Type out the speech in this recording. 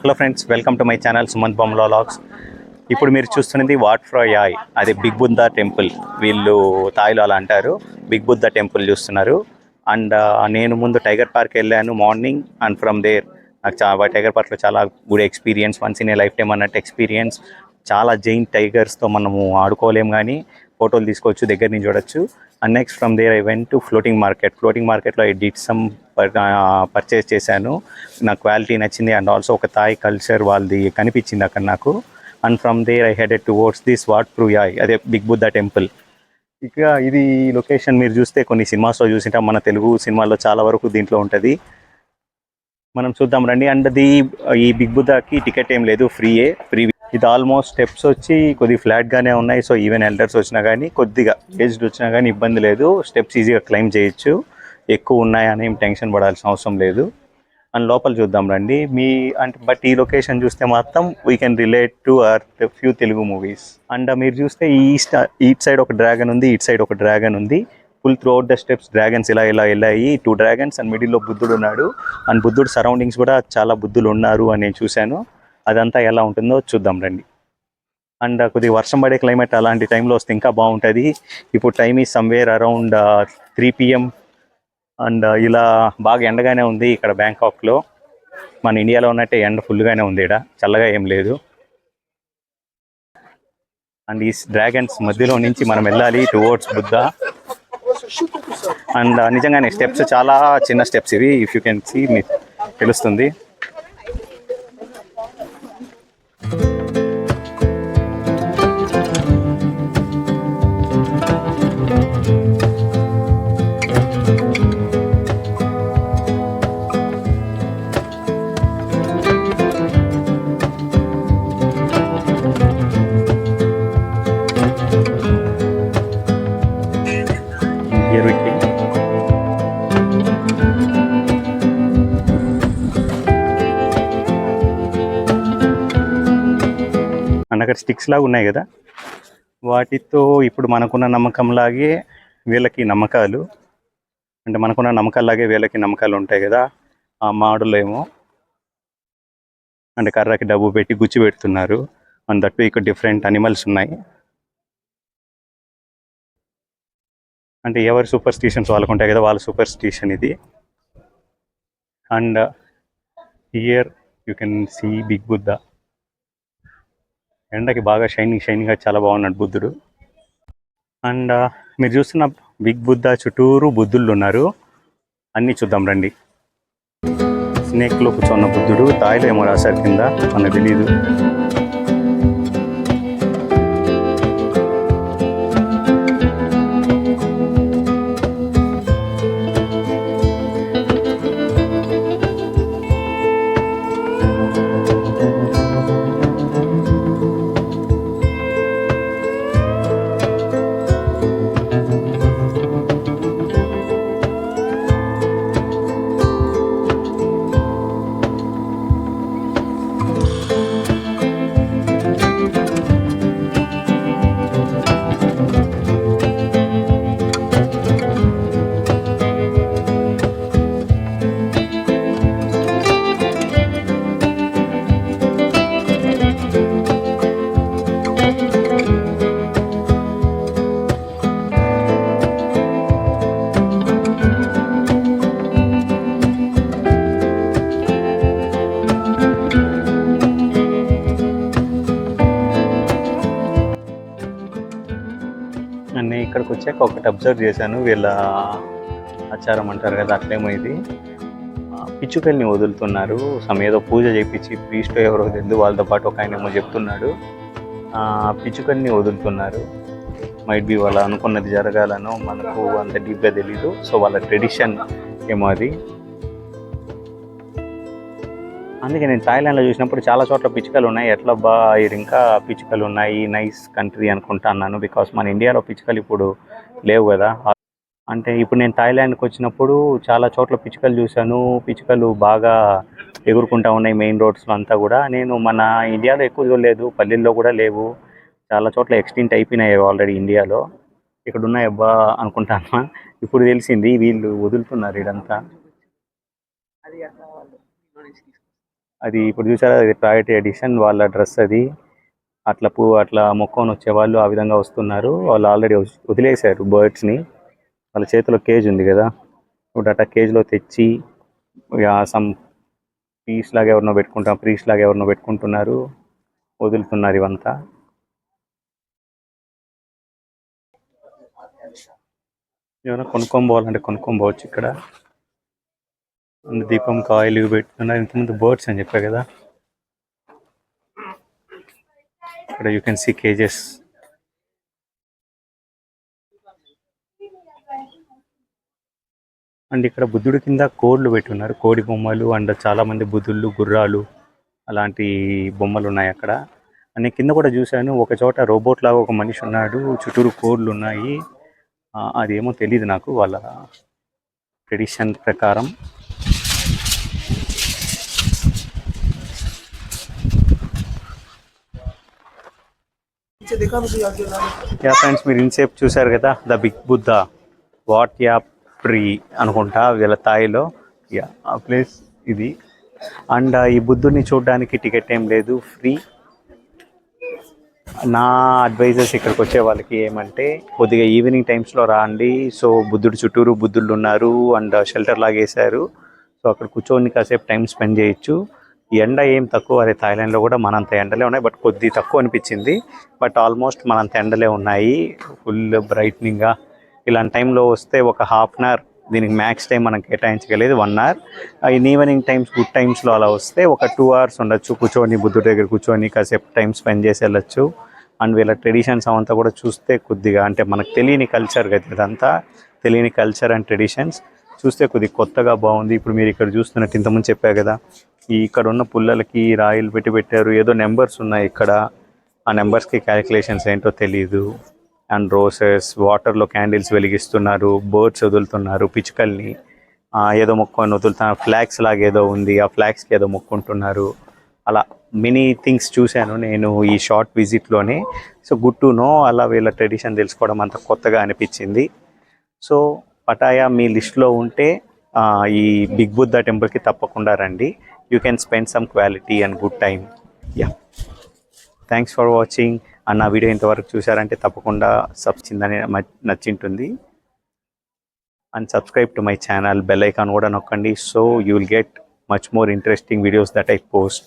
Hello friends, welcome to my channel Sumanth బొమ్మల vlogs. ఇప్పుడు మీరు చూస్తున్నది వాట్ ఫ్రై యాయ్, అదే బిగ్ బుద్ధా టెంపుల్. వీళ్ళు థాయిలో అలా అంటారు. బిగ్ బుద్ధా టెంపుల్ చూస్తున్నారు. అండ్ నేను ముందు టైగర్ పార్క్ వెళ్ళాను మార్నింగ్. అండ్ ఫ్రమ్ దేర్ నాకు టైగర్ పార్క్లో చాలా good experience, once in a life time అన్నట్టు ఎక్స్పీరియన్స్. చాలా జైంట్ టైగర్స్తో మనము ఆడుకోలేము, కానీ ఫోటోలు తీసుకోవచ్చు, దగ్గర నుంచి చూడొచ్చు. And next from there I went to floating మార్కెట్లో ఐ డిడ్ సమ్ పర్చేస్ చేశాను. నా క్వాలిటీ నచ్చింది. అండ్ ఆల్సో ఒక థాయ్ కల్చర్ వాళ్ళది కనిపించింది అక్కడ నాకు. And from there I headed towards this Wat Phra Yai, అదే బిగ్ బుద్ధా టెంపుల్. ఇక ఇది లొకేషన్ మీరు చూస్తే కొన్ని సినిమాస్లో చూసింటాం, మన తెలుగు సినిమాల్లో చాలా వరకు దీంట్లో ఉంటుంది. మనం చూద్దాం రండి. అండ్ ఈ బిగ్ బుద్ధాకి టికెట్ ఏం లేదు, ఫ్రీ. ఇది ఆల్మోస్ట్ స్టెప్స్ వచ్చి కొద్దిగా ఫ్లాట్గానే ఉన్నాయి. సో ఈవెన్ ఎల్డర్స్ వచ్చినా కానీ, కొద్దిగా ఏజ్డ్ వచ్చినా కానీ ఇబ్బంది లేదు, స్టెప్స్ ఈజీగా క్లైమ్ చేయొచ్చు. ఎక్కువ ఉన్నాయని ఏం టెన్షన్ పడాల్సిన అవసరం లేదు. అండ్ లోపల చూద్దాం రండి. బట్ ఈ లొకేషన్ చూస్తే మాత్రం we can relate to our few Telugu movies. And మీరు చూస్తే ఈట్ సైడ్ ఒక డ్రాగన్ ఉంది, ఇట్ సైడ్ ఒక డ్రాగన్ ఉంది. Full through out the steps dragons ఇలా వెళ్ళాయి. 2 డ్రాగన్స్ అండ్ మిడిల్లో బుద్ధుడు ఉన్నాడు. అండ్ బుద్ధుడు సరౌండింగ్స్ కూడా చాలా బుద్ధులు ఉన్నారు అని నేను చూశాను. అదంతా ఎలా ఉంటుందో చూద్దాం రండి. అండ్ కొద్దిగా వర్షం పడే క్లైమేట్ అలాంటి టైంలో వస్తే ఇంకా బాగుంటుంది. ఇప్పుడు time is somewhere around 3 PM. And ఇలా బాగా ఎండగానే ఉంది ఇక్కడ బ్యాంకాక్లో. మన ఇండియాలో ఉన్నట్టే ఎండ ఫుల్గానే ఉంది, ఇక్కడ చల్లగా ఏం లేదు. అండ్ ఈ డ్రాగన్స్ మధ్యలో నుంచి మనం వెళ్ళాలి టువర్డ్స్ బుద్ధా. అండ్ నిజంగానే స్టెప్స్ చాలా చిన్న స్టెప్స్ ఇవి. ఇఫ్ యూ కెన్ సీ, మీకు తెలుస్తుంది. అండ్ అక్కడ స్టిక్స్ లాగా ఉన్నాయి కదా, వాటితో ఇప్పుడు మనకున్న నమ్మకంలాగే వీళ్ళకి నమ్మకాలు, అంటే మనకున్న నమ్మకాలాగే వీళ్ళకి నమ్మకాలు ఉంటాయి కదా. ఆ మాడులో ఏమో అంటే కర్రకి డబ్బు పెట్టి గుచ్చి పెడుతున్నారు. అండ్ దట్టు ఇక్కడ డిఫరెంట్ అనిమల్స్ ఉన్నాయి. అంటే ఎవరి సూపర్ స్టిషన్స్ వాళ్ళకు ఉంటాయి కదా, వాళ్ళ సూపర్ స్టిషన్ ఇది. And here you can see big Buddha. ఎండకి బాగా షైనింగ్గా చాలా బాగున్నాడు బుద్ధుడు. అండ్ మీరు చూస్తున్న బిగ్ బుద్ధా చుట్టూరు బుద్ధుళ్ళు ఉన్నారు. అన్నీ చూద్దాం రండి. స్నేక్లో కూర్చున్న బుద్ధుడు, తాయిలో ఏమో రాశారు కింద, మనకు తెలీదు. నేను ఇక్కడికి వచ్చాక ఒకటి అబ్జర్వ్ చేశాను, వీళ్ళ ఆచారం అంటారు కదా, అట్లేమో ఇది పిచ్చుకల్ని వదులుతున్నారు. ఏదో పూజ చేయించి ప్రీస్ట్ ఎవరో తెలియదు, వాళ్ళతో పాటు ఒక ఆయన ఏమో చెప్తున్నాడు. పిచ్చుకల్ని వదులుతున్నారు. మైట్ బి వాళ్ళు అనుకున్నది జరగాలను, మనకు అంత డీప్గా తెలీదు. సో వాళ్ళ ట్రెడిషన్ ఏమో అది. అందుకే నేను థాయిలాండ్లో చూసినప్పుడు చాలా చోట్ల పిచ్చుకలు ఉన్నాయి. ఎట్లా ఇది ఇంకా పిచ్చుకలు ఉన్నాయి, నైస్ కంట్రీ అనుకుంటా అన్నాను. బికాస్ మన ఇండియాలో పిచ్చుకలు ఇప్పుడు లేవు కదా. అంటే ఇప్పుడు నేను థాయిలాండ్కి వచ్చినప్పుడు చాలా చోట్ల పిచ్చుకలు చూశాను. పిచ్చుకలు బాగా ఎగురుకుంటా ఉన్నాయి మెయిన్ రోడ్స్లో అంతా కూడా. నేను మన ఇండియాలో ఎక్కువ చూడలేదు, పల్లెల్లో కూడా లేవు, చాలా చోట్ల ఎక్స్టింక్ట్ అయిపోయినాయి ఆల్రెడీ ఇండియాలో. ఇక్కడ ఉన్నాయి అబ్బా అనుకుంటాను. ఇప్పుడు తెలిసింది వీళ్ళు వదులుతున్నారు ఇదంతా. అది ఇప్పుడు చూసారా, అది ప్రైవేట్ ఎడిషన్ వాళ్ళ డ్రెస్ అది. అట్లా మొక్కని వచ్చేవాళ్ళు ఆ విధంగా వస్తున్నారు. వాళ్ళు ఆల్రెడీ వదిలేశారు బర్డ్స్ని. వాళ్ళ చేతిలో కేజ్ ఉంది కదా, ఇప్పుడు అట్లా కేజ్లో తెచ్చి సమ్ ప్రీస్ లాగా ఎవరినో పెట్టుకుంటున్నారు, వదులుతున్నారు ఇవంతా. ఏమైనా కొనుక్కొని పోవాలంటే కొనుక్కొని పోవచ్చు ఇక్కడ. దీపం కాయలు పెట్టుకున్నారు. ఇంతకుముందు బర్డ్స్ అని చెప్పా కదా, ఇక్కడ you can see cages. And ఇక్కడ బుద్ధుడి కింద కోళ్ళు పెట్టున్నారు, కోడి బొమ్మలు. అండ్ చాలా మంది బుద్ధుళ్ళు, గుర్రాలు అలాంటి బొమ్మలు ఉన్నాయి అక్కడ. నేను కింద కూడా చూశాను, ఒక చోట రోబోట్ లాగా ఒక మనిషి ఉన్నాడు, చుట్టూరు కోళ్ళు ఉన్నాయి. అదేమో తెలియదు నాకు, వాళ్ళ ట్రెడిషన్ ప్రకారం. యా ఫ్రెండ్స్, మీరు ఇన్సేపు చూశారు కదా, ద బిగ్ బుద్ధ వాట్ యాప్రి అనుకుంటా వీళ్ళ తాయిలో. యా, ఆ ప్లేస్ ఇది. అండ్ ఈ బుద్ధుడిని చూడడానికి టికెట్ ఏం లేదు, ఫ్రీ. నా అడ్వైజర్స్ ఇక్కడికి వచ్చే వాళ్ళకి ఏమంటే, కొద్దిగా ఈవినింగ్ టైమ్స్లో రాండి. సో బుద్ధుడు చుట్టూరు బుద్ధుళ్ళు ఉన్నారు అండ్ షెల్టర్ లాగా వేశారు. సో అక్కడ కూర్చొని కాసేపు టైం స్పెండ్ చేయొచ్చు. ఎండ ఏం తక్కువ, అదే థాయిలాండ్లో కూడా మనంత ఎండలే ఉన్నాయి, బట్ కొద్ది తక్కువ అనిపించింది. బట్ ఆల్మోస్ట్ మనంత ఎండలే ఉన్నాయి, ఫుల్ బ్రైట్నింగ్గా. ఇలాంటి టైంలో వస్తే ఒక హాఫ్ అన్ అవర్, దీనికి మ్యాక్స్ టైం మనం కేటాయించగలేదు 1 hour. In evening times, good టైమ్స్లో అలా వస్తే ఒక 2 అవర్స్ ఉండొచ్చు, కూర్చొని బుద్ధుడి దగ్గర కూర్చొని కాసేపు టైం స్పెండ్ చేసి వెళ్ళొచ్చు. అండ్ వీళ్ళ ట్రెడిషన్స్ అవంతా కూడా చూస్తే కొద్దిగా, అంటే మనకు తెలియని కల్చర్ కదా ఇదంతా, తెలియని కల్చర్ అండ్ ట్రెడిషన్స్ చూస్తే కొద్దిగా కొత్తగా బాగుంది. ఇప్పుడు మీరు ఇక్కడ చూస్తున్నట్టు, ఇంతకుముందు చెప్పా కదా, ఇక్కడ ఉన్న పుల్లలకి రాయిలు పెట్టారు, ఏదో నెంబర్స్ ఉన్నాయి ఇక్కడ. ఆ నెంబర్స్కి క్యాలిక్యులేషన్స్ ఏంటో తెలీదు. అండ్ రోసెస్, వాటర్లో క్యాండిల్స్ వెలిగిస్తున్నారు, బర్డ్స్ వదులుతున్నారు పిచ్చుకల్ని, ఏదో మొక్కని వదులుతున్నారు. ఫ్లాగ్స్ లాగా ఏదో ఉంది, ఆ ఫ్లాగ్స్కి ఏదో మొక్కుంటున్నారు. అలా మెనీ థింగ్స్ చూశాను నేను ఈ షార్ట్ విజిట్లోనే. సో గుడ్ టు నో, అలా వీళ్ళ ట్రెడిషన్ తెలుసుకోవడం అంత కొత్తగా అనిపించింది. సో పటాయా మీ లిస్ట్లో ఉంటే ఈ బిగ్ బుద్ధ టెంపుల్కి తప్పకుండా రండి. You can spend some quality and good time. Yeah, thanks for watching. And నా వీడియో ఇంతవరకు చూసారంటే తప్పకుండా నచ్చింటుంది. And subscribe to my channel, bell icon కూడా నొక్కండి. So you will get much more interesting videos that I post.